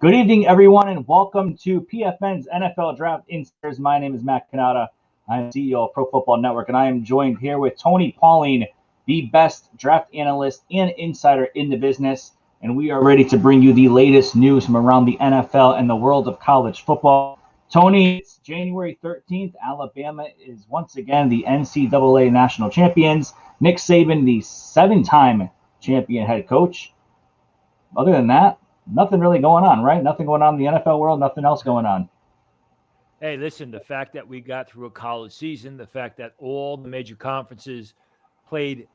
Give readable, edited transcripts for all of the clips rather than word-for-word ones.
Good evening, everyone, and welcome to PFN's NFL Draft Insiders. My name is Matt Cannata. I am CEO of Pro Football Network, and I am joined here with Tony Pauline, the best draft analyst and insider in the business. And we are ready to bring you the latest news from around the NFL and the world of college football. Tony, it's January 13th. Alabama is once again the NCAA national champions. Nick Saban, the seven-time champion head coach. Other than that, nothing really going on, right? Nothing going on in the NFL world, nothing else going on. Hey, listen, the fact that we got through a college season, the fact that all the major conferences played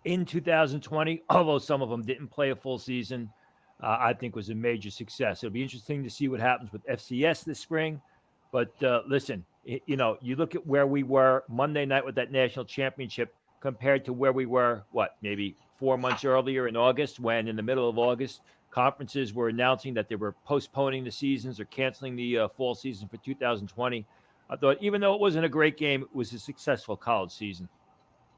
in 2020, although some of them didn't play a full season, I think was a major success. It'll be interesting to see what happens with FCS this spring. But listen, you look at where we were Monday night with that national championship compared to where we were, maybe 4 months earlier in August, when in the middle of August, conferences were announcing that they were postponing the seasons or canceling the fall season for 2020. I thought, even though it wasn't a great game, it was a successful college season.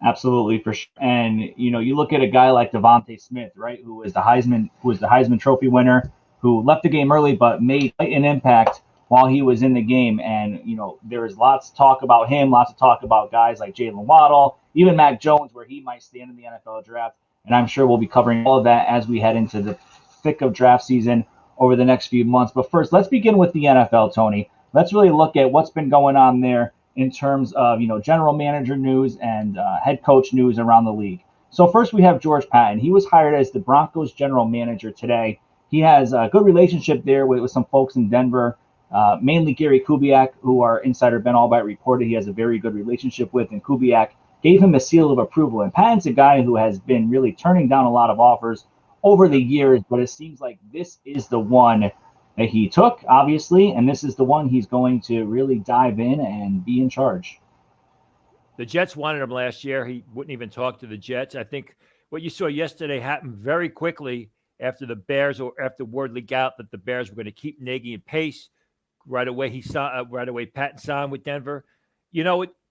Absolutely, for sure. And you look at a guy like Devontae Smith, right, who was the Heisman Trophy winner, who left the game early but made an impact while he was in the game. And there was lots of talk about him, lots of talk about guys like Jalen Waddle, even Mac Jones, where he might stand in the NFL draft. And I'm sure we'll be covering all of that as we head into the thick of draft season over the next few months. But first, let's begin with the NFL, Tony. Let's really look at what's been going on there in terms of general manager news and head coach news around the league. So first we have George Patton. He was hired as the Broncos general manager today. He has a good relationship there with some folks in Denver, mainly Gary Kubiak, who our insider Ben Albright reported he has a very good relationship with, and Kubiak gave him a seal of approval. And Patton's a guy who has been really turning down a lot of offers over the years, but it seems like this is the one that he took, obviously, and this is the one he's going to really dive in and be in charge. The Jets wanted him last year. He wouldn't even talk to the Jets. I think what you saw yesterday happened very quickly after the Bears, or after word leaked out that the Bears were going to keep Nagy in pace. Right away, Patton signed with Denver.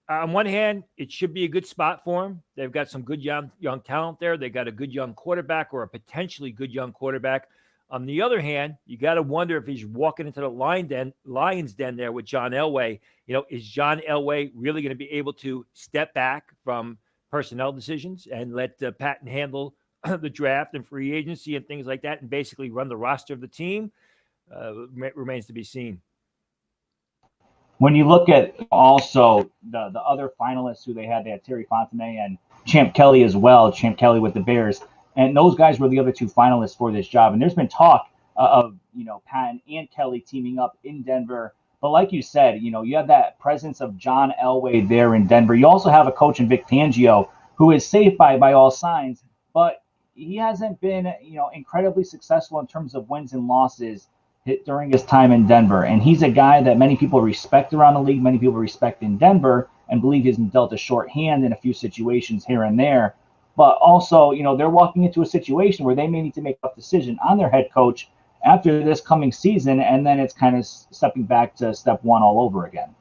On one hand, it should be a good spot for him. They've got some good young talent there. They got a good young quarterback, or a potentially good young quarterback. On the other hand, you got to wonder if he's walking into the Lions den there with John Elway. Is John Elway really going to be able to step back from personnel decisions and let Patton handle the draft and free agency and things like that, and basically run the roster of the team? Remains to be seen. When you look at also the other finalists who they had Terry Fontenay and Champ Kelly as well, Champ Kelly with the Bears. And those guys were the other two finalists for this job. And there's been talk of, Patton and Kelly teaming up in Denver. But like you said, you have that presence of John Elway there in Denver. You also have a coach in Vic Fangio who is safe by all signs, but he hasn't been, incredibly successful in terms of wins and losses during his time in Denver. And he's a guy that many people respect around the league, many people respect in Denver, and believe he's been dealt a short hand in a few situations here and there. But also, they're walking into a situation where they may need to make a decision on their head coach after this coming season, and then it's kind of stepping back to step one all over again.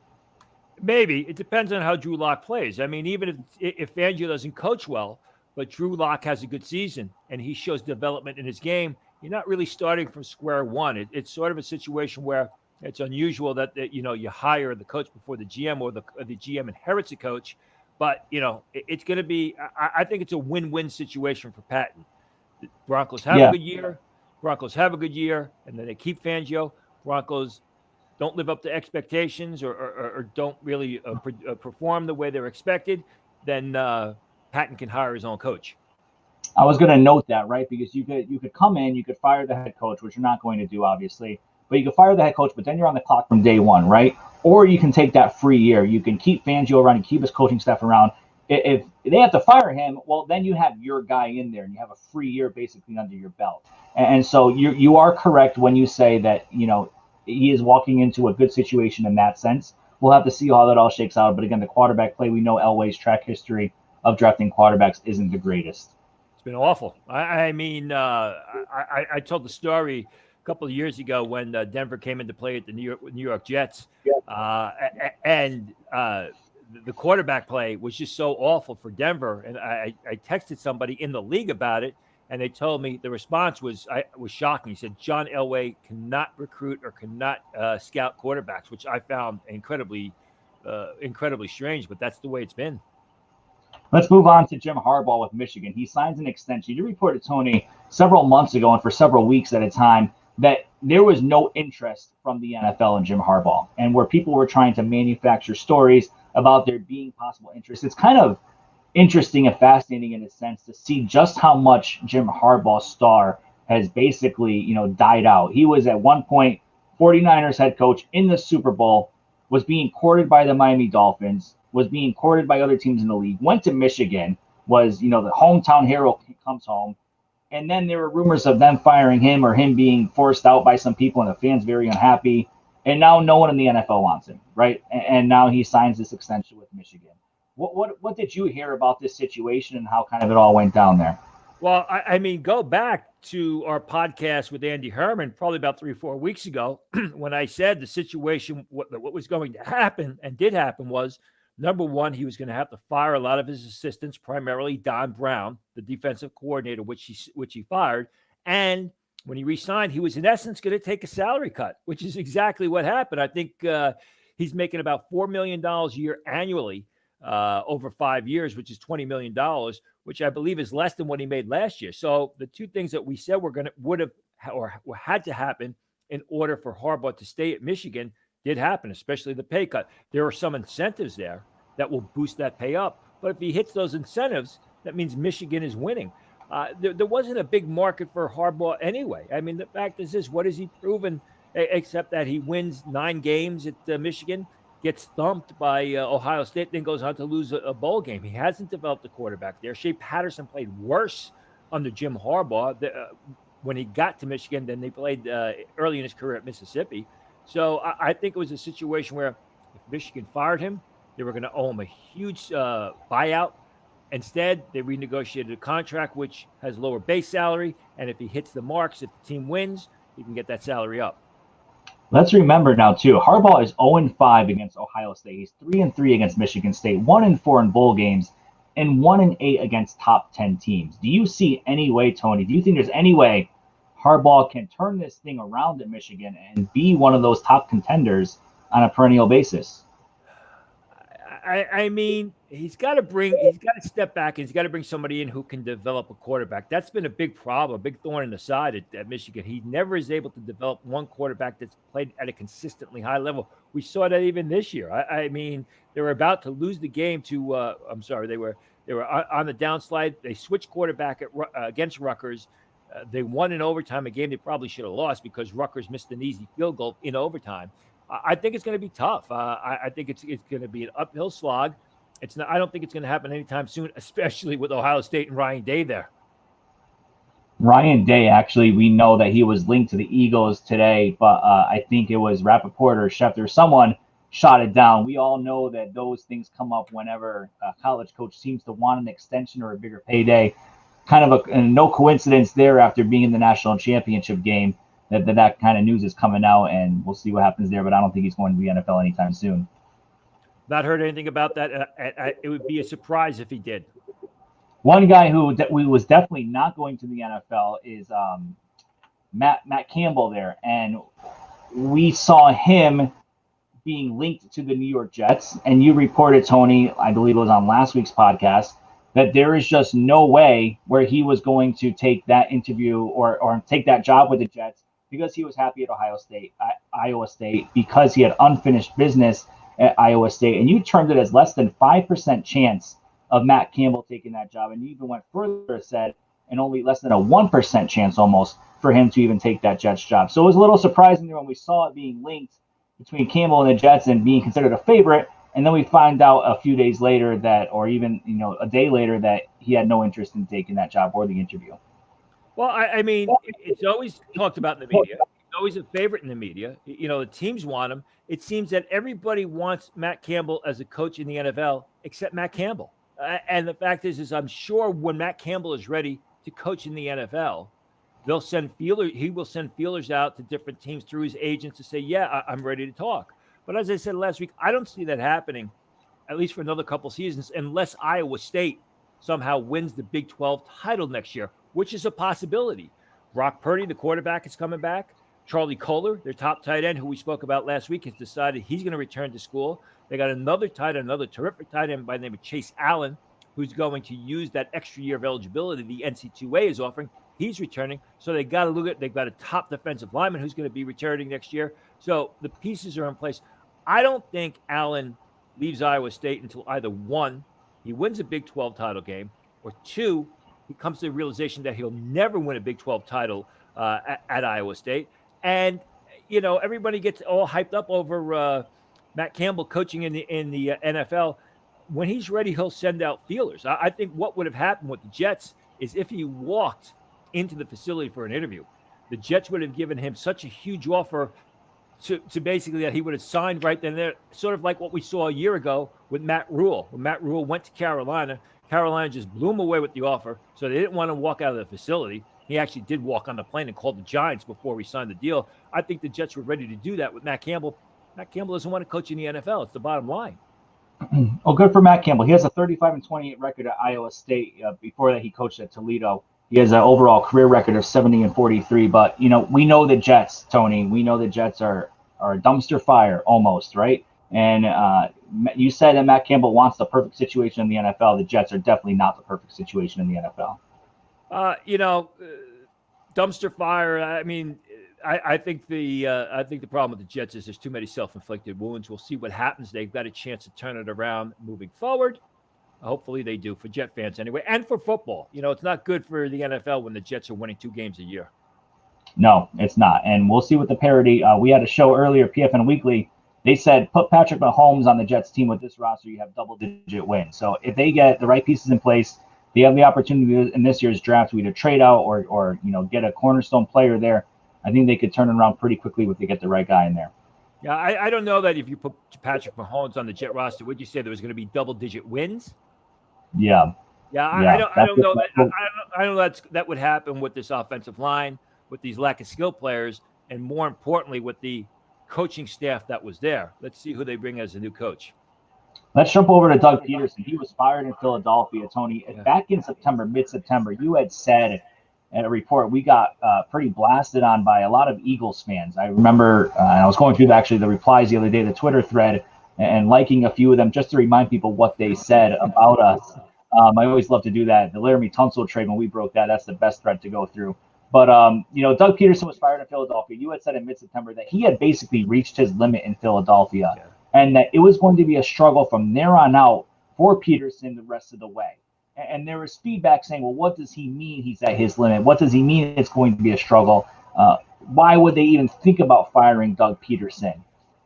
Maybe. It depends on how Drew Lock plays. I mean, even if Fangio doesn't coach well, but Drew Lock has a good season and he shows development in his game, you're not really starting from square one. It's sort of a situation where it's unusual that you hire the coach before the GM, or the GM inherits a coach. But, it's going to be – I think it's a win-win situation for Patton. The Broncos have a good year. And then they keep Fangio. Broncos don't live up to expectations, or don't really perform the way they're expected. Then Patton can hire his own coach. I was going to note that, right, because you could come in, you could fire the head coach, which you're not going to do, obviously. But you can fire the head coach, but then you're on the clock from day one, right? Or you can take that free year. You can keep Fangio around and keep his coaching staff around. If they have to fire him, well, then you have your guy in there, and you have a free year basically under your belt. And so you are correct when you say that, he is walking into a good situation in that sense. We'll have to see how that all shakes out. But again, the quarterback play, we know Elway's track history of drafting quarterbacks isn't the greatest. It's been awful. I told the story a couple of years ago when Denver came into play at the New York Jets. And the quarterback play was just so awful for Denver. And I texted somebody in the league about it, And they told me the response was shocking. He said John Elway cannot recruit or cannot scout quarterbacks, which I found incredibly strange. But that's the way it's been. Let's move on to Jim Harbaugh with Michigan. He signs an extension. You reported, Tony, several months ago and for several weeks at a time that there was no interest from the NFL in Jim Harbaugh, and where people were trying to manufacture stories about there being possible interest. It's kind of interesting and fascinating in a sense to see just how much Jim Harbaugh's star has basically, died out. He was at one point 49ers head coach in the Super Bowl, was being courted by the Miami Dolphins, was being courted by other teams in the league, went to Michigan, was, the hometown hero, comes home. And then there were rumors of them firing him or him being forced out by some people and the fans very unhappy. And now no one in the NFL wants him, right? And now he signs this extension with Michigan. What did you hear about this situation and how kind of it all went down there? Well, I mean, go back to our podcast with Andy Herman probably about 3 or 4 weeks ago when I said the situation, what was going to happen and did happen was, number one, he was going to have to fire a lot of his assistants, primarily Don Brown, the defensive coordinator, which he fired. And when he re-signed, he was in essence going to take a salary cut, which is exactly what happened. I think he's making about $4 million a year annually over 5 years, which is $20 million, which I believe is less than what he made last year. So the two things that we said would have had to happen in order for Harbaugh to stay at Michigan did happen, especially the pay cut. There are some incentives there that will boost that pay up. But if he hits those incentives, that means Michigan is winning. There wasn't a big market for Harbaugh anyway. I mean, the fact is this, what has he proven except that he wins 9 games at Michigan, gets thumped by Ohio State, then goes on to lose a bowl game. He hasn't developed a quarterback there. Shea Patterson played worse under Jim Harbaugh when he got to Michigan than they played early in his career at Mississippi. So I think it was a situation where if Michigan fired him, they were going to owe him a huge buyout. Instead, they renegotiated a contract which has lower base salary, and if he hits the marks, if the team wins, he can get that salary up. Let's remember now, too, Harbaugh is 0-5 against Ohio State. He's 3-3 against Michigan State, 1-4 in bowl games, and 1-8 against top 10 teams. Do you see any way, Tony, do you think there's any way Harbaugh can turn this thing around at Michigan and be one of those top contenders on a perennial basis? I mean, he's got to step back and he's got to bring somebody in who can develop a quarterback. That's been a big problem, a big thorn in the side at Michigan. He never is able to develop one quarterback that's played at a consistently high level. We saw that even this year. I mean, they were about to lose the game to, they were on the downslide. They switched quarterback against Rutgers. They won in overtime, a game they probably should have lost because Rutgers missed an easy field goal in overtime. I think it's going to be tough. I think it's going to be an uphill slog. I don't think it's going to happen anytime soon, especially with Ohio State and Ryan Day there. Ryan Day, actually, we know that he was linked to the Eagles today, but I think it was Rappaport or Schefter. Someone shot it down. We all know that those things come up whenever a college coach seems to want an extension or a bigger payday. Kind of no coincidence there after being in the national championship game. That kind of news is coming out, and we'll see what happens there. But I don't think he's going to the NFL anytime soon. Not heard anything about that. It would be a surprise if he did. One guy who was definitely not going to the NFL is Matt Campbell there, and we saw him being linked to the New York Jets. And you reported, Tony, I believe it was on last week's podcast, that there is just no way where he was going to take that interview or take that job with the Jets because he was happy at Iowa State, because he had unfinished business at Iowa State. And you termed it as less than 5% chance of Matt Campbell taking that job. And you even went further, said, and only less than a 1% chance almost for him to even take that Jets job. So it was a little surprising there when we saw it being linked between Campbell and the Jets and being considered a favorite. And then we find out a few days later that, or even, a day later, that he had no interest in taking that job or the interview. Well, I mean, it's always talked about in the media. He's always a favorite in the media. The teams want him. It seems that everybody wants Matt Campbell as a coach in the NFL except Matt Campbell. And the fact is I'm sure when Matt Campbell is ready to coach in the NFL, he will send feelers out to different teams through his agents to say, yeah, I'm ready to talk. But as I said last week, I don't see that happening, at least for another couple seasons, unless Iowa State somehow wins the Big 12 title next year, which is a possibility. Brock Purdy, the quarterback, is coming back. Charlie Kohler, their top tight end, who we spoke about last week, has decided he's going to return to school. They got another terrific tight end by the name of Chase Allen, who's going to use that extra year of eligibility the NC2A is offering. He's returning. So they've got a top defensive lineman who's going to be returning next year. So the pieces are in place. I don't think Allen leaves Iowa State until either one, he wins a Big 12 title game, or two, he comes to the realization that he'll never win a Big 12 title at Iowa State. And, everybody gets all hyped up over Matt Campbell coaching in the NFL. When he's ready, he'll send out feelers. I think what would have happened with the Jets is if he walked into the facility for an interview, the Jets would have given him such a huge offer to basically that he would have signed right then and there, sort of like what we saw a year ago with Matt Rule. When Matt Rule went to Carolina just blew him away with the offer, so they didn't want him to walk out of the facility. He actually did walk on the plane and called the Giants before we signed the deal. I think the Jets were ready to do that with Matt Campbell. Matt Campbell doesn't want to coach in the NFL. It's the bottom line. Oh, good for Matt Campbell. He has a 35-28 record at Iowa State. Before that, he coached at Toledo. He has an overall career record of 70-43. But, we know the Jets, Tony. We know the Jets are a dumpster fire almost, right? And you said that Matt Campbell wants the perfect situation in the NFL. The Jets are definitely not the perfect situation in the NFL. Dumpster fire. I mean, I think the problem with the Jets is there's too many self-inflicted wounds. We'll see what happens. They've got a chance to turn it around moving forward. Hopefully they do, for Jet fans anyway, and for football. It's not good for the NFL when the Jets are winning 2 games a year. No, it's not. And we'll see what the parity. We had a show earlier, PFN Weekly. They said, put Patrick Mahomes on the Jets team with this roster, you have double-digit wins. So if they get the right pieces in place, they have the opportunity in this year's draft to either trade out or get a cornerstone player there. I think they could turn it around pretty quickly if they get the right guy in there. Yeah, I don't know that if you put Patrick Mahomes on the Jet roster, would you say there was going to be double-digit wins? Yeah. I don't know that. I don't know that would happen with this offensive line, with these lack of skill players, and more importantly, with the coaching staff that was there. Let's see who they bring as a new coach. Let's jump over to Doug Pederson. He was fired in Philadelphia, Tony. Yeah. Back in mid-September, you had said in a report we got pretty blasted on by a lot of Eagles fans. I remember I was going through the replies the other day, the Twitter thread, and liking a few of them just to remind people what they said about us. I always love to do that. The Laramie Tunsil trade, when we broke that's the best thread to go through. But, Doug Pederson was fired in Philadelphia. You had said in mid-September that he had basically reached his limit in Philadelphia. Yeah. And that it was going to be a struggle from there on out for Pederson the rest of the way. And there was feedback saying, well, what does he mean he's at his limit? What does he mean it's going to be a struggle? Why would they even think about firing Doug Pederson?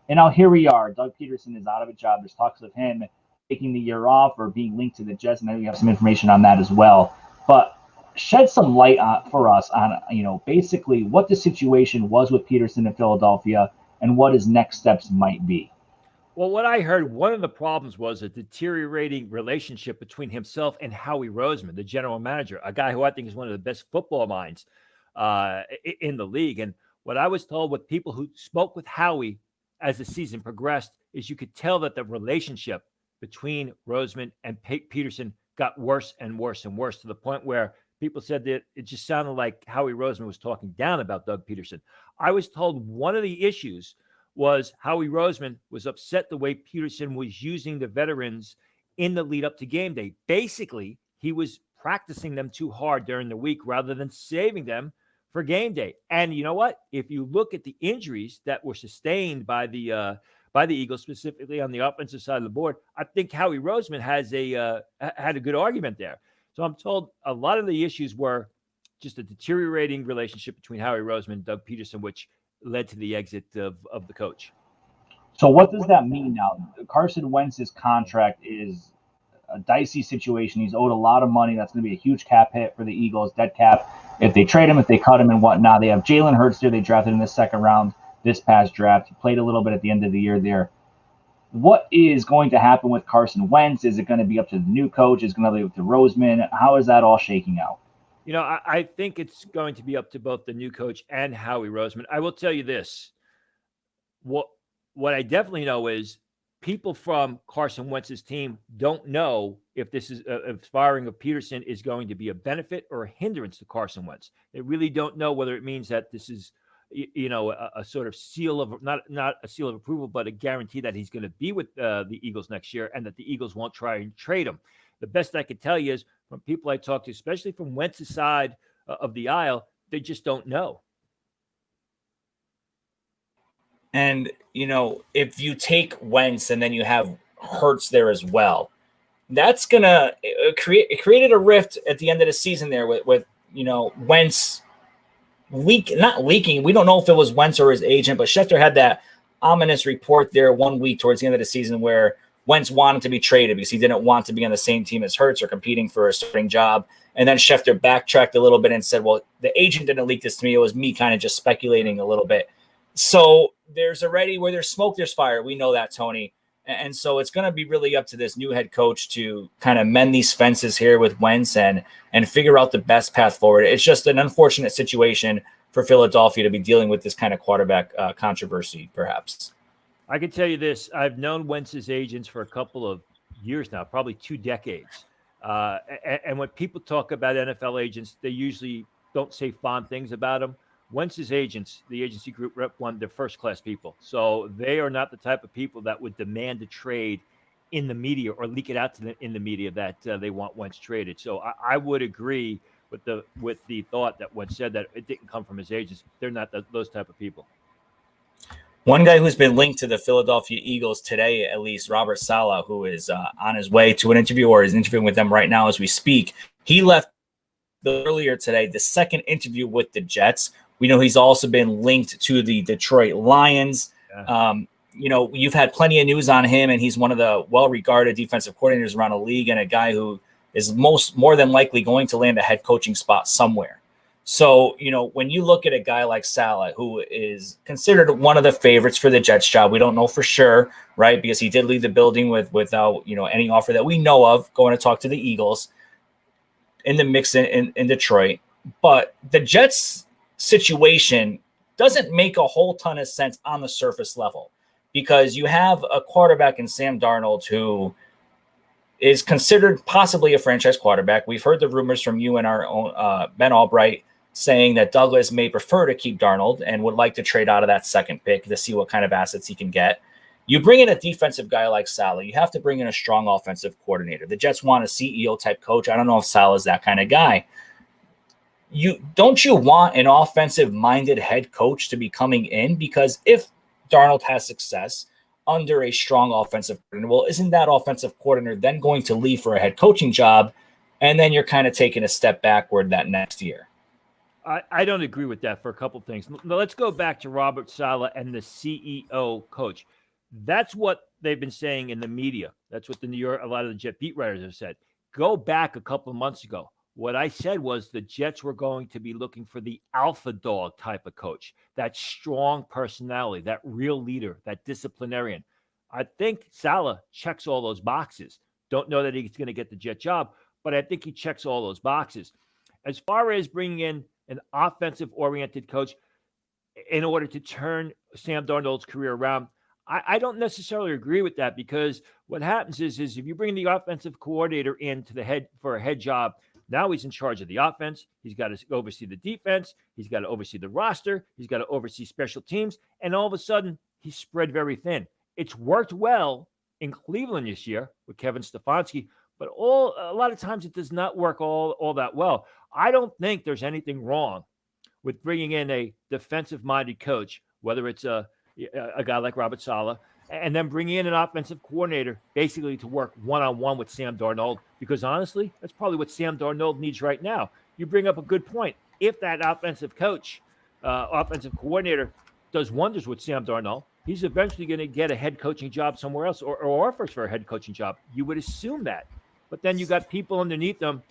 And now here we are. Doug Pederson is out of a job. There's talks of him taking the year off or being linked to the Jets. And I know you have some information on that as well. But shed some light for us on, basically what the situation was with Pederson in Philadelphia and what his next steps might be. Well, what I heard, one of the problems was a deteriorating relationship between himself and Howie Roseman, the general manager, a guy who I think is one of the best football minds in the league. And what I was told with people who spoke with Howie as the season progressed is you could tell that the relationship between Roseman and Pederson got worse and worse and worse to the point where people said that it just sounded like Howie Roseman was talking down about Doug Pederson. I was told one of the issues was Howie Roseman was upset the way Pederson was using the veterans in the lead up to game day. Basically, he was practicing them too hard during the week rather than saving them for game day. And you know what? If you look at the injuries that were sustained by the Eagles, specifically on the offensive side of the board, I think Howie Roseman had a good argument there. So I'm told a lot of the issues were just a deteriorating relationship between Howie Roseman and Doug Pederson, which led to the exit of the coach. So what does that mean now? Carson Wentz's contract is a dicey situation. He's owed a lot of money. That's going to be a huge cap hit for the Eagles, dead cap. If they trade him, if they cut him and whatnot, they have Jalen Hurts there. They drafted in the second round this past draft. He played a little bit at the end of the year there. What is going to happen with Carson Wentz? Is it going to be up to the new coach? Is it going to be up to Roseman? How is that all shaking out? I think it's going to be up to both the new coach and Howie Roseman. I will tell you this. What I definitely know is people from Carson Wentz's team don't know if this is if firing of Pederson is going to be a benefit or a hindrance to Carson Wentz. They really don't know whether it means that this is, a sort of seal of not a seal of approval, but a guarantee that he's going to be with the Eagles next year, and that the Eagles won't try and trade him. The best I could tell you is from people I talk to, especially from Wentz's side of the aisle, they just don't know. And, if you take Wentz and then you have Hurts there as well, that's going to created a rift at the end of the season there with Wentz not leaking. We don't know if it was Wentz or his agent, but Schefter had that ominous report there 1 week towards the end of the season where Wentz wanted to be traded because he didn't want to be on the same team as Hurts or competing for a starting job. And then Schefter backtracked a little bit and said, well, the agent didn't leak this to me. It was me kind of just speculating a little bit. So there's already where there's smoke, there's fire. We know that, Tony. And so it's going to be really up to this new head coach to kind of mend these fences here with Wentz and figure out the best path forward. It's just an unfortunate situation for Philadelphia to be dealing with this kind of quarterback controversy, perhaps. I can tell you this. I've known Wentz's agents for a couple of years now, probably 2 decades. And when people talk about NFL agents, they usually don't say fond things about them. Wentz's agents, the agency group rep one, they're first-class people. So they are not the type of people that would demand a trade in the media or leak it out to in the media that they want Wentz traded. So I would agree with the thought that Wentz said that it didn't come from his agents. They're not those type of people. One guy who's been linked to the Philadelphia Eagles today, at least, Robert Saleh, who is on his way to an interview or is interviewing with them right now as we speak. He left earlier today, the second interview with the Jets. We know he's also been linked to the Detroit Lions. Yeah. You've had plenty of news on him, and he's one of the well-regarded defensive coordinators around the league and a guy who is more than likely going to land a head coaching spot somewhere. So, when you look at a guy like Saleh, who is considered one of the favorites for the Jets job, we don't know for sure, right? Because he did leave the building without, any offer that we know of, going to talk to the Eagles in the mix in Detroit. But the Jets situation doesn't make a whole ton of sense on the surface level because you have a quarterback in Sam Darnold who is considered possibly a franchise quarterback. We've heard the rumors from you and our own Ben Albright saying that Douglas may prefer to keep Darnold and would like to trade out of that second pick to see what kind of assets he can get. You bring in a defensive guy like Saleh, you have to bring in a strong offensive coordinator. The Jets want a CEO type coach. I don't know if Saleh is that kind of guy. Don't you want an offensive-minded head coach to be coming in? Because if Darnold has success under a strong offensive coordinator, well, isn't that offensive coordinator then going to leave for a head coaching job? And then you're kind of taking a step backward that next year. I don't agree with that for a couple of things. Now, let's go back to Robert Saleh and the CEO coach. That's what they've been saying in the media. That's what a lot of the Jet beat writers have said. Go back a couple of months ago. What I said was the Jets were going to be looking for the alpha dog type of coach, that strong personality, that real leader, that disciplinarian. I think Saleh checks all those boxes. Don't know that he's going to get the Jet job, but I think he checks all those boxes. As far as bringing in an offensive-oriented coach in order to turn Sam Darnold's career around, I don't necessarily agree with that because what happens is if you bring the offensive coordinator into the head for a head job, now he's in charge of the offense. He's got to oversee the defense. He's got to oversee the roster. He's got to oversee special teams. And all of a sudden, he's spread very thin. It's worked well in Cleveland this year with Kevin Stefanski, but a lot of times it does not work all that well. I don't think there's anything wrong with bringing in a defensive-minded coach, whether it's a guy like Robert Saleh, and then bringing in an offensive coordinator basically to work one-on-one with Sam Darnold, because honestly, that's probably what Sam Darnold needs right now. You bring up a good point. If that offensive coordinator does wonders with Sam Darnold, he's eventually going to get a head coaching job somewhere else or offers for a head coaching job. You would assume that. But then you got people underneath them,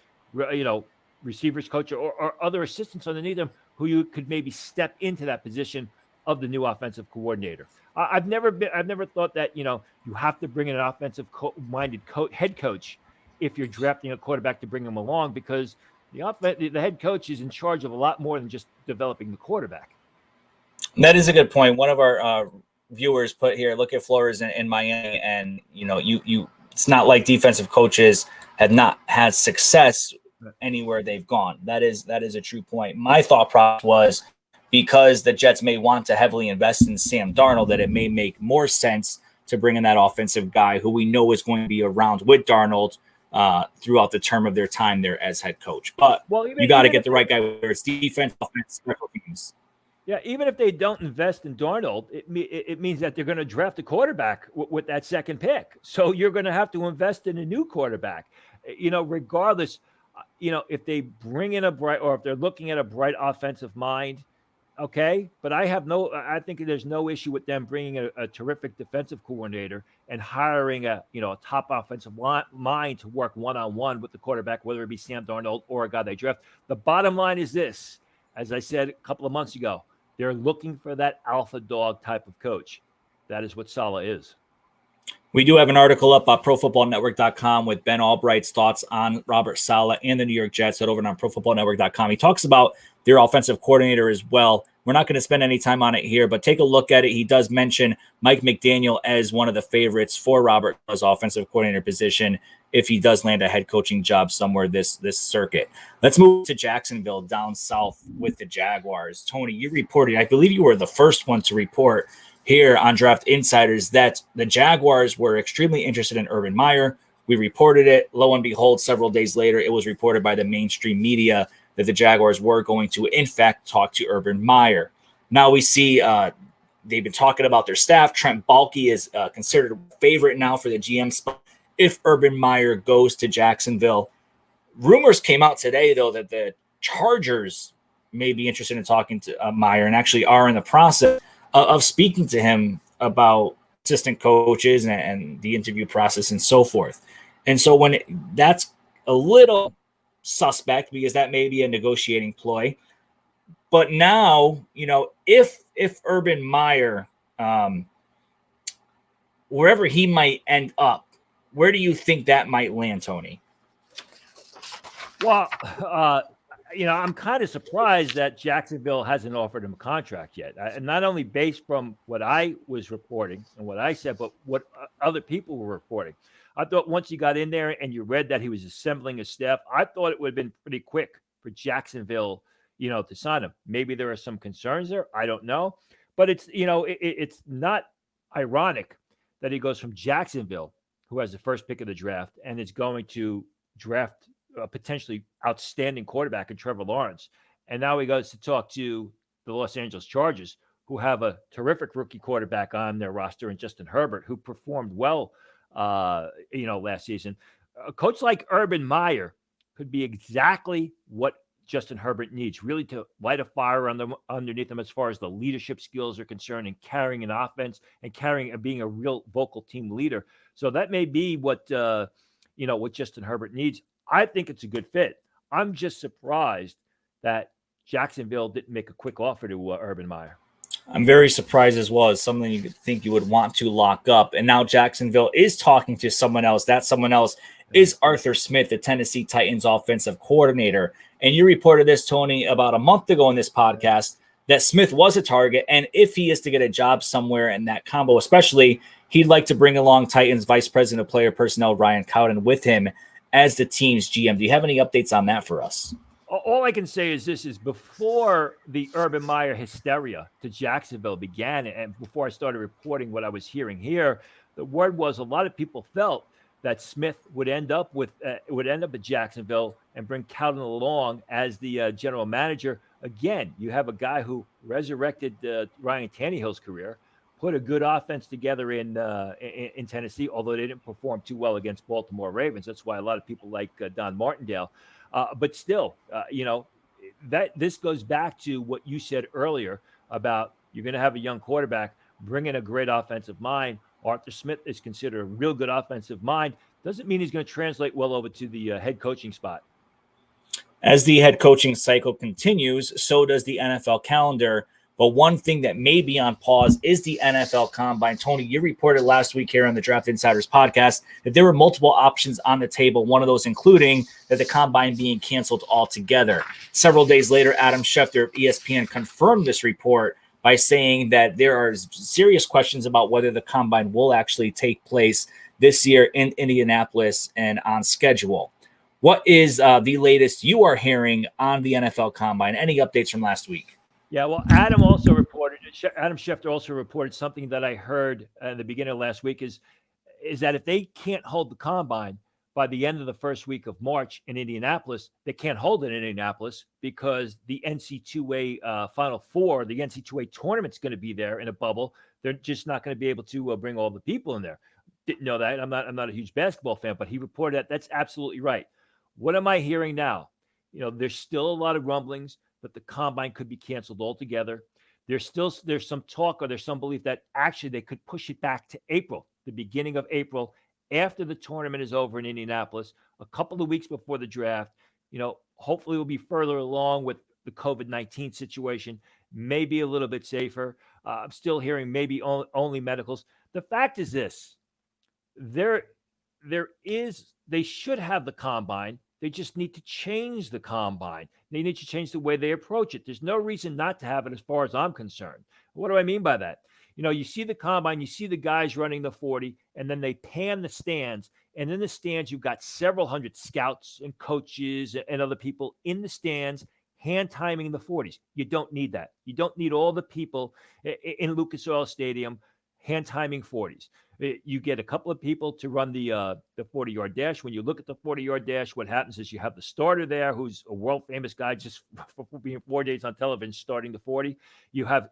receivers coach or other assistants underneath them who you could maybe step into that position of the new offensive coordinator. I've never thought that, you have to bring in an offensive-minded head coach if you're drafting a quarterback to bring him along, because the head coach is in charge of a lot more than just developing the quarterback. That is a good point. One of our viewers put here, look at Flores in Miami, and you it's not like defensive coaches have not had success anywhere they've gone. That is a true point. My thought process was, because the Jets may want to heavily invest in Sam Darnold, that it may make more sense to bring in that offensive guy who we know is going to be around with Darnold throughout the term of their time there as head coach. But you got to get the right guy, whether it's defense, offense, special teams. Yeah, even if they don't invest in Darnold, it means that they're going to draft a quarterback with that second pick. So you're going to have to invest in a new quarterback. Regardless, if they bring in if they're looking at a bright offensive mind, okay. But I think there's no issue with them bringing a terrific defensive coordinator and hiring a top offensive mind to work one-on-one with the quarterback, whether it be Sam Darnold or a guy they draft. The bottom line is this, as I said a couple of months ago, they're looking for that alpha dog type of coach. That is what Saleh is. We do have an article up on ProFootballNetwork.com with Ben Albright's thoughts on Robert Saleh and the New York Jets. Head over on ProFootballNetwork.com. He talks about their offensive coordinator as well. We're not going to spend any time on it here, but take a look at it. He does mention Mike McDaniel as one of the favorites for Robert Saleh's offensive coordinator position if he does land a head coaching job somewhere this circuit. Let's move to Jacksonville down south with the Jaguars. Tony, you reported, I believe you were the first one to report here on Draft Insiders that the Jaguars were extremely interested in Urban Meyer. We reported it. Lo and behold, several days later, it was reported by the mainstream media that the Jaguars were going to, in fact, talk to Urban Meyer. Now we see they've been talking about their staff. Trent Baalke is considered a favorite now for the GM spot if Urban Meyer goes to Jacksonville. Rumors came out today, though, that the Chargers may be interested in talking to Meyer and actually are in the process of speaking to him about assistant coaches and the interview process and so forth. And so that's a little suspect because that may be a negotiating ploy. But now, if Urban Meyer, wherever he might end up, where do you think that might land, Tony? Well, I'm kind of surprised that Jacksonville hasn't offered him a contract yet. And not only based from what I was reporting and what I said, but what other people were reporting. I thought once you got in there and you read that he was assembling a staff, I thought it would have been pretty quick for Jacksonville, to sign him. Maybe there are some concerns there. I don't know. But it's, it's not ironic that he goes from Jacksonville, who has the first pick of the draft, and is going to draft a potentially outstanding quarterback in Trevor Lawrence. And now he goes to talk to the Los Angeles Chargers, who have a terrific rookie quarterback on their roster in Justin Herbert, who performed well, last season. A coach like Urban Meyer could be exactly what Justin Herbert needs, really to light a fire underneath him as far as the leadership skills are concerned and carrying an offense and being a real vocal team leader. So that may be what Justin Herbert needs. I think it's a good fit. I'm just surprised that Jacksonville didn't make a quick offer to Urban Meyer. I'm very surprised as well. As something you could think you would want to lock up. And now Jacksonville is talking to someone else. That someone else is Arthur Smith, the Tennessee Titans offensive coordinator. And you reported this, Tony, about a month ago in this podcast, that Smith was a target. And if he is to get a job somewhere in that combo, especially, he'd like to bring along Titans Vice President of Player Personnel Ryan Cowden with him as the team's GM. Do you have any updates on that for us? All I can say is this is before the Urban Meyer hysteria to Jacksonville began, and before I started reporting what I was hearing here, the word was a lot of people felt that Smith would end up at Jacksonville and bring Cowden along as the general manager. Again, you have a guy who resurrected Ryan Tannehill's career, put a good offense together in Tennessee, although they didn't perform too well against Baltimore Ravens. That's why a lot of people like Don Martindale. But still, that this goes back to what you said earlier about you're going to have a young quarterback, bring in a great offensive mind. Arthur Smith is considered a real good offensive mind. Doesn't mean he's going to translate well over to the head coaching spot. As the head coaching cycle continues, so does the NFL calendar. But one thing that may be on pause is the NFL Combine. Tony, you reported last week here on the Draft Insiders podcast that there were multiple options on the table, one of those including that the Combine being canceled altogether. Several days later, Adam Schefter of ESPN confirmed this report by saying that there are serious questions about whether the combine will actually take place this year in Indianapolis and on schedule. What is the latest you are hearing on the NFL combine? Any updates from last week? Yeah, well, Adam Schefter also reported something that I heard in the beginning of last week is that if they can't hold the combine by the end of the first week of March in Indianapolis, they can't hold it in Indianapolis because the NC2A Final Four, the NC2A tournament's going to be there in a bubble. They're just not going to be able to bring all the people in there. Didn't know that. I'm not a huge basketball fan, but he reported that. That's absolutely right. What am I hearing now? There's still a lot of rumblings, but the combine could be canceled altogether. There's some talk or there's some belief that actually they could push it back to April, the beginning of April, after the tournament is over in Indianapolis, a couple of weeks before the draft. Hopefully we'll be further along with the COVID-19 situation, maybe a little bit safer. I'm still hearing maybe only medicals. The fact is this, they should have the combine. They just need to change the combine. They need to change the way they approach it. There's no reason not to have it as far as I'm concerned. What do I mean by that? You see the combine, you see the guys running the 40, and then they pan the stands. And in the stands, you've got several hundred scouts and coaches and other people in the stands hand timing the 40s. You don't need that. You don't need all the people in Lucas Oil Stadium hand timing 40s. You get a couple of people to run the 40-yard dash. When you look at the 40-yard dash, what happens is you have the starter there, who's a world famous guy just for being 4 days on television starting the 40. You have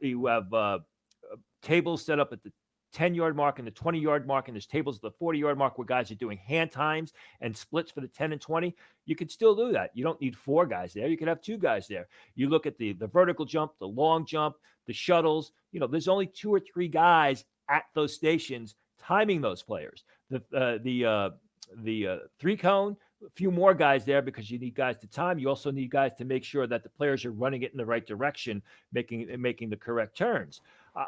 tables set up at the 10-yard mark and the 20-yard mark, and there's tables at the 40-yard mark where guys are doing hand times and splits for the 10 and 20. You could still do that. You don't need 4 guys there. You could have 2 guys there. You look at the vertical jump, the long jump, the shuttles. There's only 2 or 3 guys at those stations timing those players. The 3-cone, a few more guys there because you need guys to time. You also need guys to make sure that the players are running it in the right direction, making the correct turns.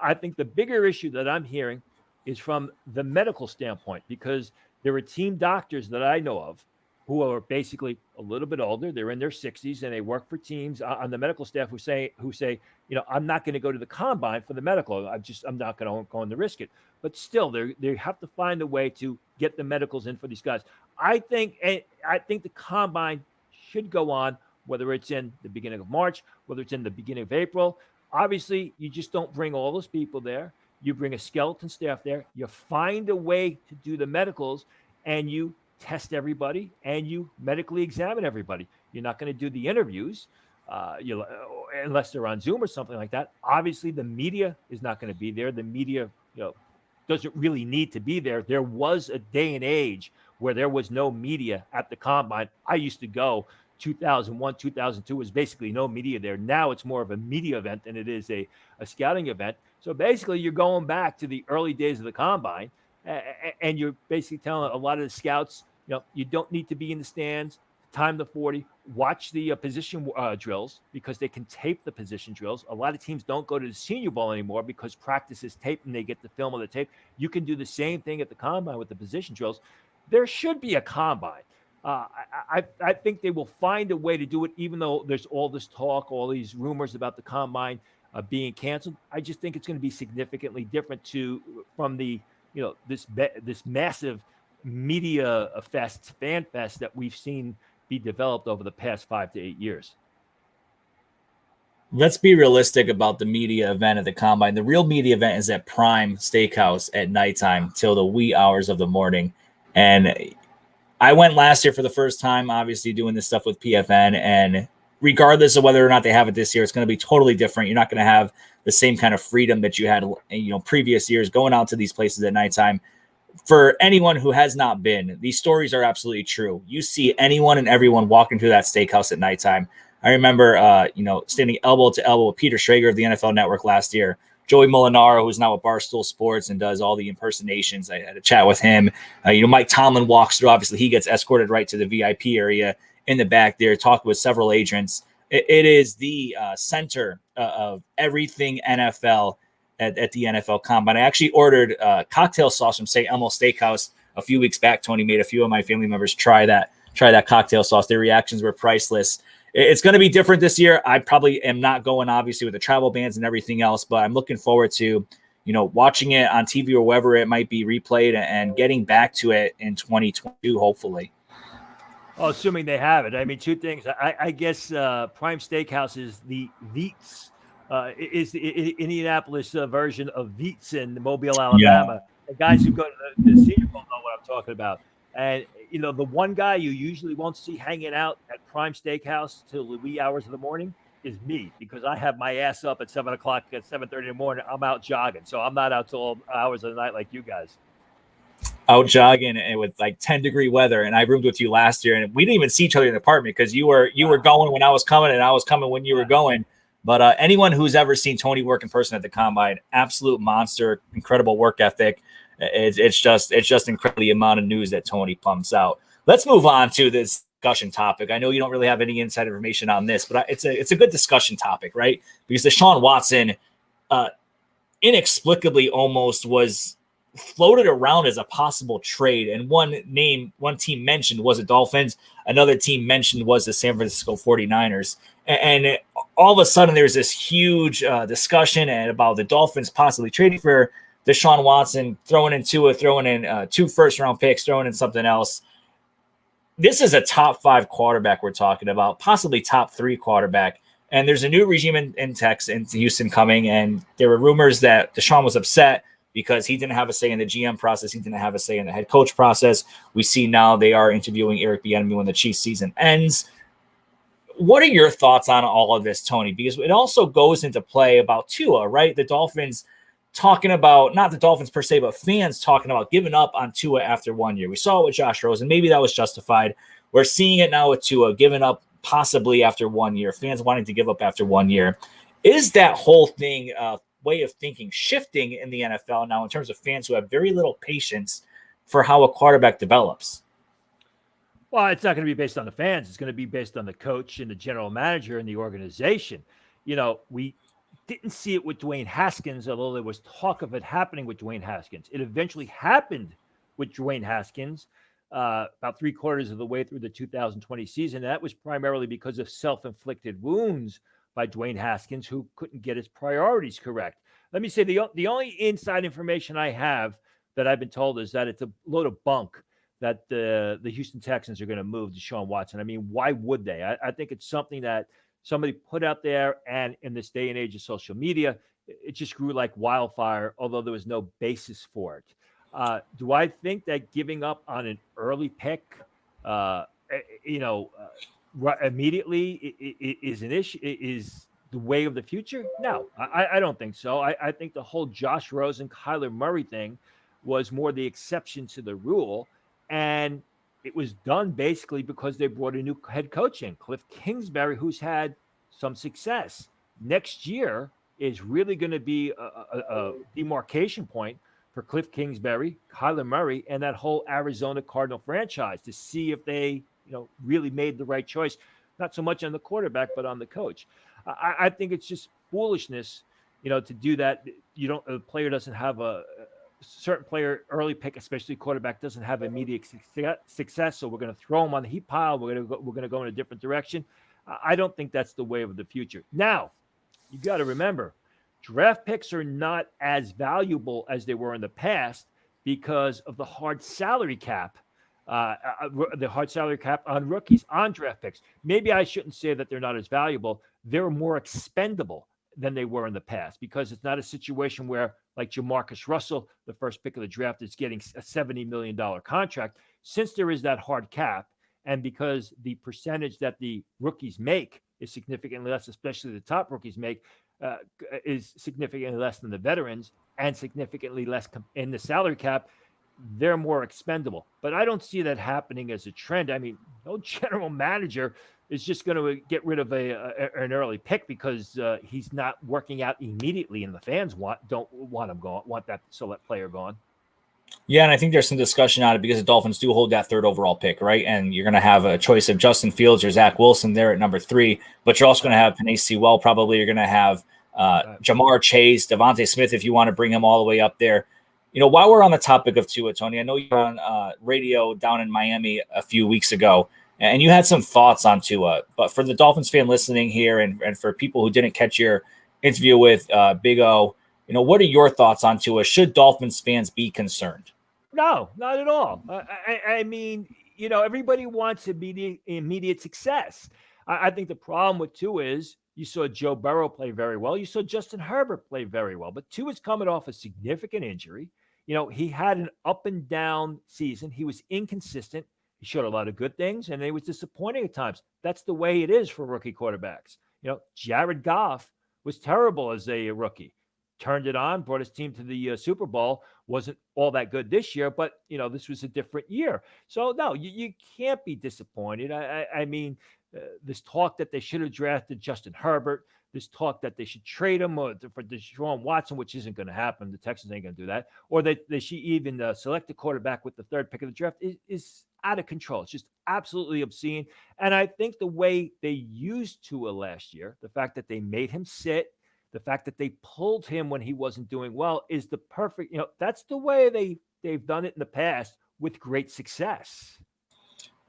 I think the bigger issue that I'm hearing is from the medical standpoint, because there are team doctors that I know of who are basically a little bit older. They're in their 60s and they work for teams on the medical staff who say, I'm not going to go to the combine for the medical. I'm not going to risk it. But still, they have to find a way to get the medicals in for these guys. I think the combine should go on, whether it's in the beginning of March, whether it's in the beginning of April. Obviously, you just don't bring all those people there. You bring a skeleton staff there. You find a way to do the medicals, and you test everybody, and you medically examine everybody. You're not going to do the interviews unless they're on Zoom or something like that. Obviously, the media is not going to be there. The media, doesn't really need to be there. There was a day and age where there was no media at the combine. I used to go 2001, 2002 was basically no media there. Now it's more of a media event than it is a scouting event. So basically you're going back to the early days of the combine, and you're basically telling a lot of the scouts, you don't need to be in the stands, time the 40, watch the position drills because they can tape the position drills. A lot of teams don't go to the Senior Bowl anymore because practice is taped and they get the film of the tape. You can do the same thing at the combine with the position drills. There should be a combine. I think they will find a way to do it, even though there's all this talk, all these rumors about the combine being canceled. I just think it's going to be significantly different from the this massive media fan fest that we've seen be developed over the past 5 to 8 years. Let's be realistic about the media event at the combine. The real media event is at Prime Steakhouse at nighttime till the wee hours of the morning. And I went last year for the first time, obviously doing this stuff with PFN. And regardless of whether or not they have it this year, it's going to be totally different. You're not going to have the same kind of freedom that you had, previous years going out to these places at nighttime. For anyone who has not been, these stories are absolutely true. You see anyone and everyone walking through that steakhouse at nighttime. I remember, standing elbow to elbow with Peter Schrager of the NFL Network last year, Joey Molinaro, who's now at Barstool Sports and does all the impersonations. I had a chat with him. Mike Tomlin walks through. Obviously, he gets escorted right to the VIP area in the back there, talked with several agents. It is the center of everything NFL at the NFL Combine. I actually ordered cocktail sauce from St. Elmo Steakhouse a few weeks back. Tony made a few of my family members try that cocktail sauce. Their reactions were priceless. it's going to be different this year. I probably am not going, obviously, with the travel bans and everything else, but I'm looking forward to, watching it on TV or wherever it might be replayed and getting back to it in 2022, hopefully. Well, assuming they have it. I mean, two things. I guess Prime Steakhouse is the Vietz, is the Indianapolis version of Vietz in Mobile, Alabama. Yeah. The guys who go to the Senior Bowl know what I'm talking about. And, the one guy you usually won't see hanging out at Prime Steakhouse till the wee hours of the morning is me, because I have my ass up at 7 o'clock, at 7:30 in the morning. I'm out jogging. So I'm not out till all hours of the night like you guys. Out jogging and with like 10-degree weather. And I roomed with you last year, and we didn't even see each other in the apartment because you were going when I was coming, and I was coming when you were going. But anyone who's ever seen Tony work in person at the Combine, absolute monster, incredible work ethic. It's just incredible the amount of news that Tony pumps out. Let's move on to this discussion topic. I know you don't really have any inside information on this, but it's a good discussion topic, right? Because Deshaun Watson inexplicably almost was floated around as a possible trade, and one team mentioned was the Dolphins, another team mentioned was the San Francisco 49ers, and all of a sudden there's this huge discussion and about the Dolphins possibly trading for Deshaun Watson, throwing in 2 first-round picks, throwing in something else. This is a top 5 quarterback we're talking about, possibly top 3 quarterback. And there's a new regime in Houston coming, and there were rumors that Deshaun was upset because he didn't have a say in the GM process. He didn't have a say in the head coach process. We see now they are interviewing Eric Bieniemy when the Chiefs season ends. What are your thoughts on all of this, Tony? Because it also goes into play about Tua, right? The Dolphins talking about, not the Dolphins per se, but fans talking about giving up on Tua after 1 year. We saw it with Josh Rosen. Maybe that was justified. We're seeing it now with Tua giving up possibly after 1 year, fans wanting to give up after 1 year. Is that whole thing way of thinking shifting in the NFL now in terms of fans who have very little patience for how a quarterback develops? Well, it's not going to be based on the fans. It's going to be based on the coach and the general manager and the organization. We didn't see it with Dwayne Haskins, although there was talk of it happening with Dwayne Haskins. It eventually happened with Dwayne Haskins about 3/4 of the way through the 2020 season. That was primarily because of self-inflicted wounds by Dwayne Haskins, who couldn't get his priorities correct. Let me say the only inside information I have that I've been told is that it's a load of bunk that the Houston Texans are going to move Deshaun Watson. I mean, why would they? I think it's something that somebody put out there, and in this day and age of social media, it just grew like wildfire, although there was no basis for it. Do I think that giving up on an early pick, immediately is an issue, is the way of the future? No, I don't think so. I think the whole Josh Rosen, Kyler Murray thing was more the exception to the rule, and it was done basically because they brought a new head coach in, Cliff Kingsbury, who's had some success. Next year is really going to be a demarcation point for Cliff Kingsbury, Kyler Murray, and that whole Arizona Cardinal franchise to see if they, really made the right choice, not so much on the quarterback, but on the coach. I think it's just foolishness, to do that. A player doesn't have a certain player early pick, especially quarterback, doesn't have immediate success. So we're going to throw him on the heat pile. We're going to go in a different direction. I don't think that's the way of the future. Now, you got to remember, draft picks are not as valuable as they were in the past because of the hard salary cap. The hard salary cap on rookies, on draft picks. Maybe I shouldn't say that they're not as valuable. They're more expendable than they were in the past, because it's not a situation where, like Jamarcus Russell, the first pick of the draft, is getting a $70 million contract. Since there is that hard cap, and because the percentage that the rookies make is significantly less, especially the top rookies make, is significantly less than the veterans, and significantly less in the salary cap, they're more expendable. But I don't see that happening as a trend. I mean, no general manager is just going to get rid of an early pick because he's not working out immediately, and the fans don't want him gone, want that select player gone. Yeah, and I think there's some discussion on it because the Dolphins do hold that 3rd overall pick, right? And you're going to have a choice of Justin Fields or Zach Wilson there at number 3, but you're also going to have Penei Sewell probably. You're going to have Jamar Chase, Devontae Smith if you want to bring him all the way up there. While we're on the topic of Tua, Tony, I know you're on radio down in Miami a few weeks ago, and you had some thoughts on Tua. But for the Dolphins fan listening here, and for people who didn't catch your interview with Big O, what are your thoughts on Tua? Should Dolphins fans be concerned? No, not at all. I mean, everybody wants immediate success. I think the problem with Tua is you saw Joe Burrow play very well. You saw Justin Herbert play very well. But Tua's coming off a significant injury. He had an up and down season. He was inconsistent. He showed a lot of good things, and he was disappointing at times. That's the way it is for rookie quarterbacks. Jared Goff was terrible as a rookie. Turned it on, brought his team to the Super Bowl. Wasn't all that good this year, but this was a different year. So no, you can't be disappointed. I mean, this talk that they should have drafted Justin Herbert, this talk that they should trade him for Deshaun Watson, which isn't going to happen. The Texans ain't going to do that. Or they should even select a quarterback with the third pick of the draft is out of control. It's just absolutely obscene. And I think the way they used Tua last year, the fact that they made him sit, the fact that they pulled him when he wasn't doing well is the perfect, that's the way they've done it in the past with great success.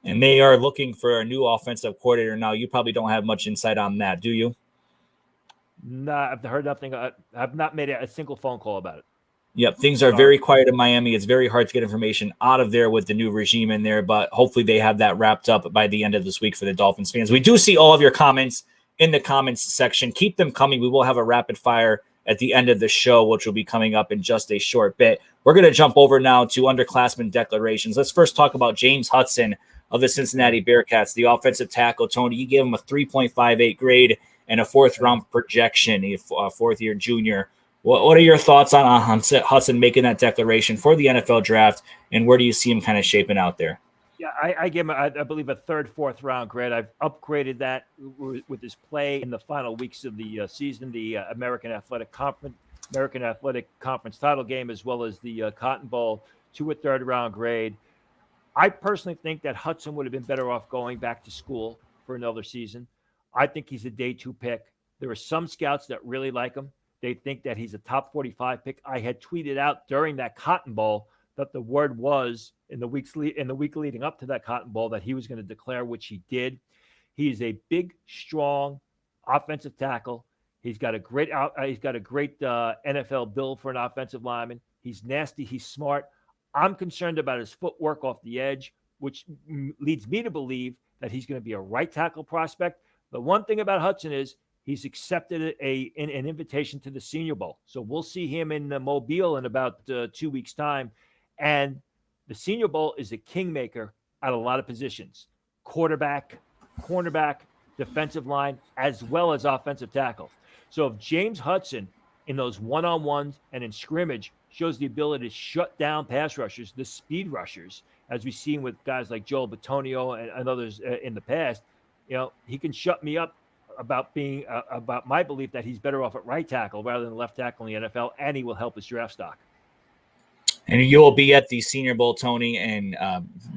And they are looking for a new offensive coordinator now. You probably don't have much insight on that, do you? No, I've heard nothing. I've not made a single phone call about it. Yep, things are very quiet in Miami. It's very hard to get information out of there with the new regime in there, but hopefully they have that wrapped up by the end of this week for the Dolphins fans. We do see all of your comments in the comments section. Keep them coming. We will have a rapid fire at the end of the show, which will be coming up in just a short bit. We're going to jump over now to underclassmen declarations. Let's first talk about James Hudson of the Cincinnati Bearcats, the offensive tackle. Tony, you gave him a 3.58 grade and a fourth-round projection, a fourth-year junior. What are your thoughts on Hudson making that declaration for the NFL draft, and where do you see him kind of shaping out there? Yeah, I give him, I believe, a third, fourth round grade. I've upgraded that with his play in the final weeks of the season, the American Athletic Conference title game, as well as the Cotton Bowl, to a third round grade. I personally think that Hudson would have been better off going back to school for another season. I think he's a day 2 pick. There are some scouts that really like him. They think that he's a top 45 pick. I had tweeted out during that Cotton Bowl that the word was in the week leading up to that Cotton Bowl that he was going to declare, which he did. He is a big, strong offensive tackle. He's got a great NFL build for an offensive lineman. He's nasty. He's smart. I'm concerned about his footwork off the edge, which leads me to believe that he's going to be a right tackle prospect. The one thing about Hudson is he's accepted an invitation to the Senior Bowl. So we'll see him in Mobile in about 2 weeks' time. And the Senior Bowl is a kingmaker at a lot of positions: quarterback, cornerback, defensive line, as well as offensive tackle. So if James Hudson in those one-on-ones and in scrimmage shows the ability to shut down pass rushers, the speed rushers, as we've seen with guys like Joel Bitonio and others in the past, he can shut me up about my belief that he's better off at right tackle rather than left tackle in the NFL, and he will help his draft stock. And you will be at the Senior Bowl, Tony, in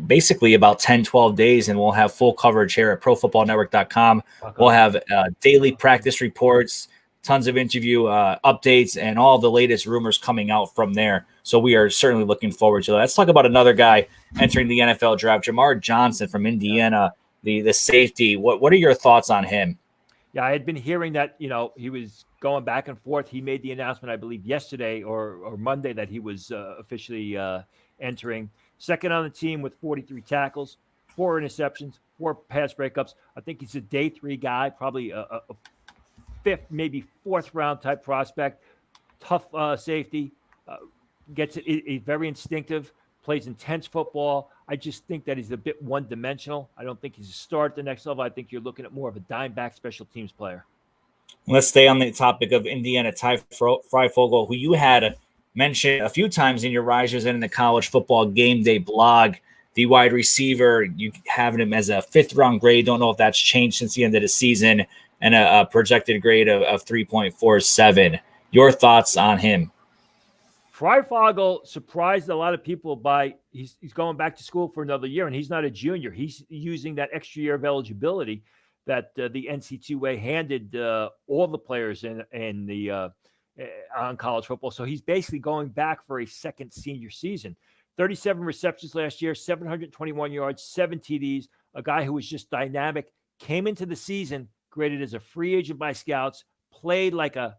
basically about 10, 12 days, and we'll have full coverage here at ProFootballNetwork.com. We'll have daily practice reports, tons of interview updates, and all the latest rumors coming out from there. So we are certainly looking forward to that. Let's talk about another guy entering the NFL draft, Jamar Johnson from Indiana, the safety. What are your thoughts on him? Yeah, I had been hearing that, he was going back and forth. He made the announcement, I believe, yesterday or Monday that he was officially entering. Second on the team with 43 tackles, 4 interceptions, 4 pass breakups. I think he's a day 3 guy, probably a 5th, maybe 4th round type prospect. Tough safety, gets it very instinctive, plays intense football. I just think that he's a bit one-dimensional. I don't think he's a star at the next level. I think you're looking at more of a dime-back special teams player. Let's stay on the topic of Indiana. Ty Fogle, who you had mentioned a few times in your Risers and in the college football game day blog, the wide receiver. You have him as a 5th-round grade. Don't know if that's changed since the end of the season, and a projected grade of 3.47. Your thoughts on him? Fogle surprised a lot of people by he's going back to school for another year, and he's not a junior. He's using that extra year of eligibility that the NC2A handed all the players in the on college football. So he's basically going back for a second senior season. 37 receptions last year, 721 yards, 7 TDs, a guy who was just dynamic, came into the season graded as a free agent by scouts, played like a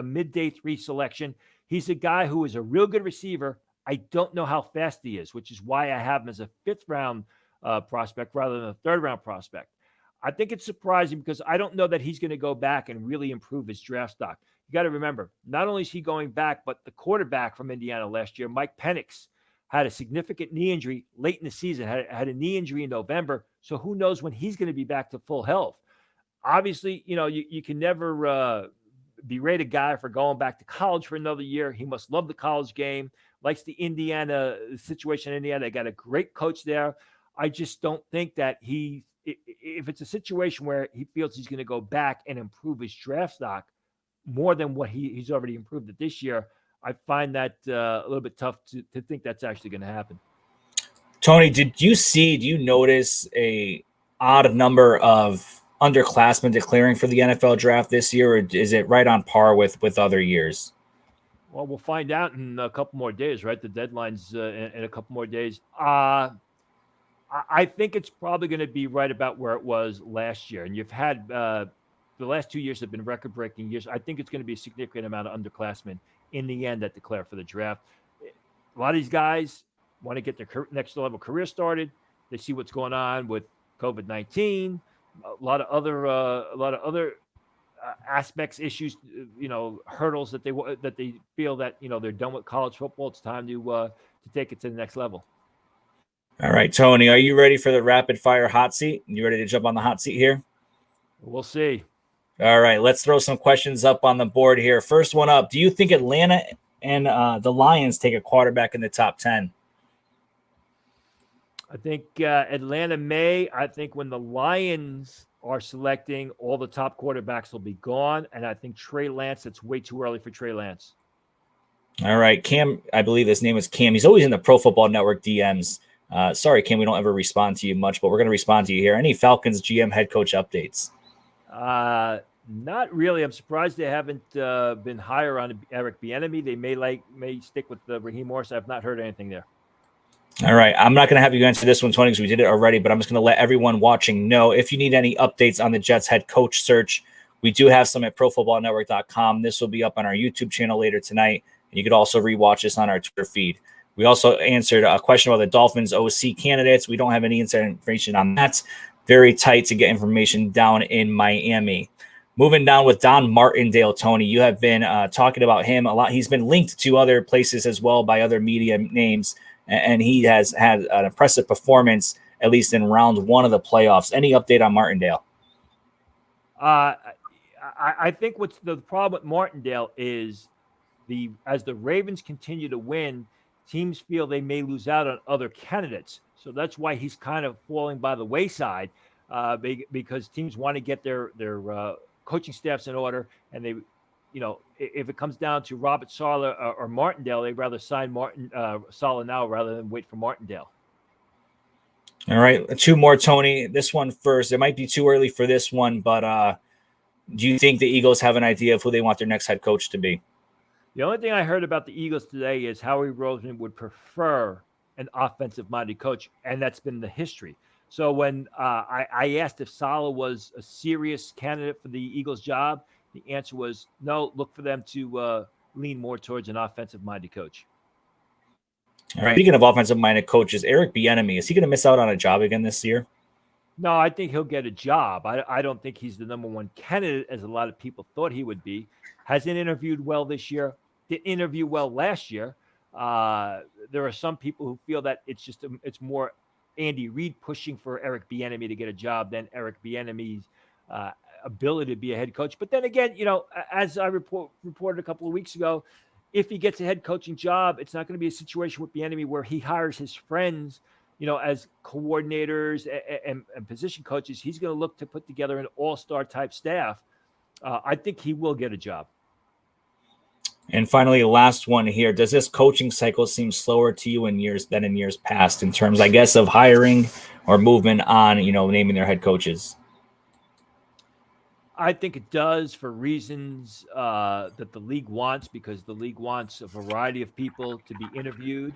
midday 3 selection. He's a guy who is a real good receiver. I don't know how fast he is, which is why I have him as a 5th round prospect rather than a 3rd round prospect. I think it's surprising because I don't know that he's going to go back and really improve his draft stock. You got to remember, not only is he going back, but the quarterback from Indiana last year, Mike Penix, had a significant knee injury late in the season, had a knee injury in November. So who knows when he's going to be back to full health. Obviously, you can never berate a guy for going back to college for another year. He must love the college game, likes the Indiana situation in Indiana. They got a great coach there. I just don't think that if it's a situation where he feels he's going to go back and improve his draft stock more than what he's already improved it this year, I find that a little bit tough to think that's actually going to happen. Tony, do you notice a odd number of underclassmen declaring for the NFL draft this year, or is it right on par with other years? Well, we'll find out in a couple more days, right? The deadline's in a couple more days. I think it's probably going to be right about where it was last year. And you've had the last 2 years have been record-breaking years. I think it's going to be a significant amount of underclassmen in the end that declare for the draft. A lot of these guys want to get their next level career started. They see what's going on with COVID-19, a lot of other aspects, issues, hurdles that they feel that they're done with college football. It's time to take it to the next level. All right, Tony, are you ready for the rapid fire hot seat? You ready to jump on the hot seat here? We'll see. All right, let's throw some questions up on the board here. First one up: do you think Atlanta and the Lions take a quarterback in the top 10? I think Atlanta may. I think when the Lions are selecting, all the top quarterbacks will be gone. And I think Trey Lance, it's way too early for Trey Lance. All right, Cam, I believe his name is Cam. He's always in the Pro Football Network DMs. Sorry, Cam, we don't ever respond to you much, but we're going to respond to you here. Any Falcons GM head coach updates? Not really. I'm surprised they haven't been higher on Eric Bieniemy. They may stick with Raheem Morris. I've not heard anything there. All right. I'm not going to have you answer this one, Tony, because we did it already, but I'm just going to let everyone watching know if you need any updates on the Jets head coach search. We do have some at profootballnetwork.com. This will be up on our YouTube channel later tonight, and you could also rewatch this on our Twitter feed. We also answered a question about the Dolphins OC candidates. We don't have any inside information on that. Very tight to get information down in Miami. Moving down with Don Martindale, Tony, you have been talking about him a lot. He's been linked to other places as well by other media names, and he has had an impressive performance, at least in round 1 of the playoffs. Any update on Martindale? I think what's the problem with Martindale is as the Ravens continue to win, teams feel they may lose out on other candidates. So that's why he's kind of falling by the wayside because teams want to get their coaching staffs in order, and they, if it comes down to Robert Saleh or Martindale, they'd rather sign Saleh now rather than wait for Martindale. All right, 2 more, Tony. This one first. It might be too early for this one, but do you think the Eagles have an idea of who they want their next head coach to be? The only thing I heard about the Eagles today is Howie Roseman would prefer an offensive-minded coach, and that's been the history. So when I asked if Saleh was a serious candidate for the Eagles job, the answer was no, look for them to lean more towards an offensive-minded coach. All right. Speaking of offensive-minded coaches, Eric Bieniemy, is he going to miss out on a job again this year? No, I think he'll get a job. I don't think he's the number one candidate, as a lot of people thought he would be. Hasn't interviewed well this year. Didn't interview well last year. There are some people who feel that it's more Andy Reid pushing for Eric Bieniemy to get a job than Eric Bieniemy's ability to be a head coach. But then again, as I reported a couple of weeks ago, if he gets a head coaching job, it's not going to be a situation with Bieniemy where he hires his friends, as coordinators and position coaches. He's going to look to put together an all-star type staff. I think he will get a job. And finally, last one here. Does this coaching cycle seem slower to you in years past in terms, I guess, of hiring or movement on, naming their head coaches? I think it does for reasons that the league wants, because the league wants a variety of people to be interviewed.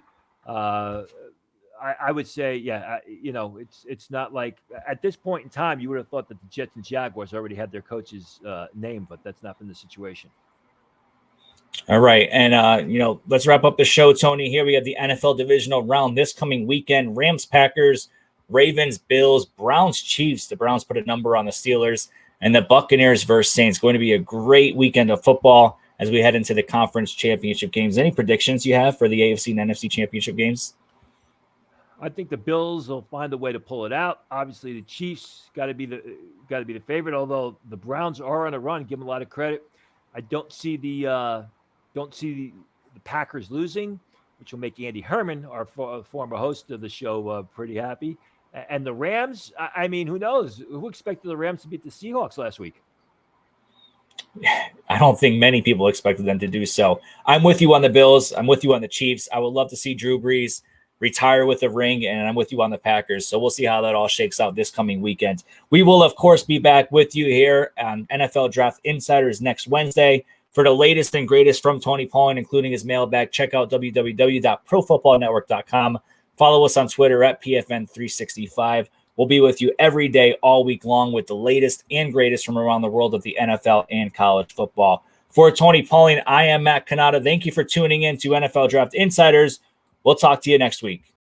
I would say, yeah, it's not like at this point in time, you would have thought that the Jets and Jaguars already had their coach's name, but that's not been the situation. All right. And, let's wrap up the show, Tony. Here we have the NFL divisional round this coming weekend. Rams, Packers, Ravens, Bills, Browns, Chiefs. The Browns put a number on the Steelers, and the Buccaneers versus Saints. Going to be a great weekend of football as we head into the conference championship games. Any predictions you have for the AFC and NFC championship games? I think the Bills will find a way to pull it out. Obviously, the Chiefs got to be the favorite. Although the Browns are on a run, give them a lot of credit. I don't see the Packers losing, which will make Andy Herman, our former host of the show, pretty happy. And the Rams, I mean, who knows? Who expected the Rams to beat the Seahawks last week? I don't think many people expected them to do so. I'm with you on the Bills. I'm with you on the Chiefs. I would love to see Drew Brees retire with a ring, and I'm with you on the Packers. So we'll see how that all shakes out this coming weekend. We will, of course, be back with you here on NFL Draft Insiders next Wednesday. For the latest and greatest from Tony Pauline, including his mailbag, check out www.profootballnetwork.com. Follow us on Twitter at PFN365. We'll be with you every day, all week long, with the latest and greatest from around the world of the NFL and college football. For Tony Pauline, I am Matt Cannata. Thank you for tuning in to NFL Draft Insiders. We'll talk to you next week.